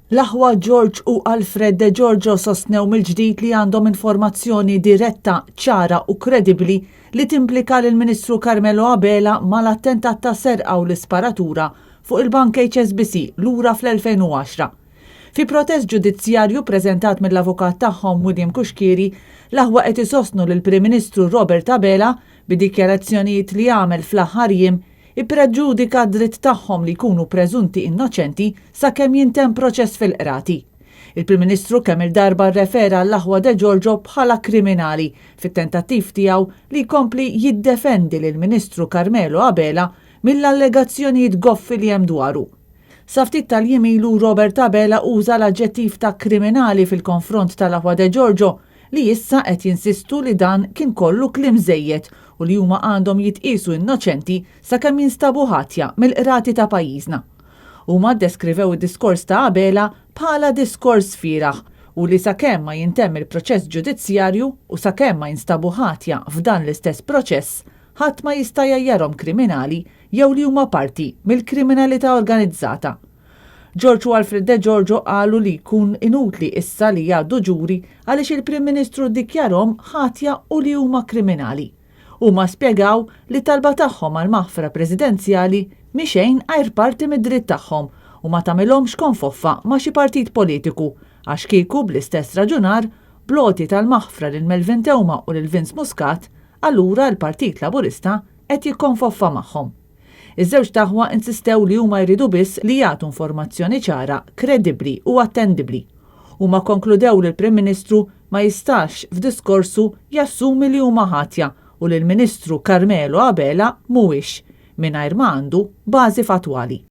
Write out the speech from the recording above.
L-aħwa George u Alfred De Giorgio sostnew mill-ġdid li għandhom informazzjoni diretta, ċara u kredibbli li timplika lill-Ministru Carmelo Abela mal-attentat ta' serqa u l-isparatura fuq il-Bank HSBC lura fl-2010. Fi protest ġudizzjarju preżentat mill-avukat tagħhom William Kuxkieri, l-aħwa qed isostnu lill-Prim Ministru Robert Abela bid-dikjarazzjonijiet li għamel fl-aħħar jiem ippreġġudika d-dritt tagħhom li jkunu preżunti innoċenti sakemm jintemm proċess fil-qrati. Il-Prim Ministru kemm il-darba rrefera l-aħwa De Giorgio bħala kriminali fit-tentattiv tiegħu li jkompli jiddefendi lill-Ministru Carmelo Abela mill-allegazzjonijiet goffi li hemm dwaru. Sa ftit tal-jiem ilu Robert Abela uża l-aġġettiv ta' kriminali fil-konfront tal-aħwa De Giorgio li issa qed jinsistu li dan kien kollu kliem żejjed u li huma għandhom jitqisu innoċenti sakemm jinstabu ħatja mill-qrati ta' pajjiżna. Huma ddeskrivew id-diskors ta' Abela bħala diskors sfieraħ u li sakemm ma jintemm il-proċess ġudizzjarju u sakemm ma jinstabu ħatja f'dan l-istess proċess, ħadd ma jista' jgħajjarhom kriminali jew li huma parti mill-kriminalità organizzata. George u Alfred De Giorgio qalu li jkun inutli issa li jgħaddu ġuri għaliex il-Prim Ministru ddikjarhom ħatja u li huma kriminali. Huma spjegaw li talba tagħhom għal maħfra preżidenzjali mixejn għajr parti mid-dritt tagħhom u ma tagħmilhomx konfoffa ma' xi partit politiku għax kieku bl-istess raġunar bloti tal-maħfra lil Melvin Teuma u lil Vince Muscat, allura l-Partit Laburista qed jikkonfoffa magħhom. Iż-żewġ taħwa insistew li huma jridu biss li jagħtu informazzjoni ċara, kredibbli u attendibbli. Huma konkludew li l-Prim Ministru ma jistax f'diskorsu jassumi li huma ħatja u li l-Ministru Carmelo Abela mhuwiex mingħajr ma għandu bażi fatwali.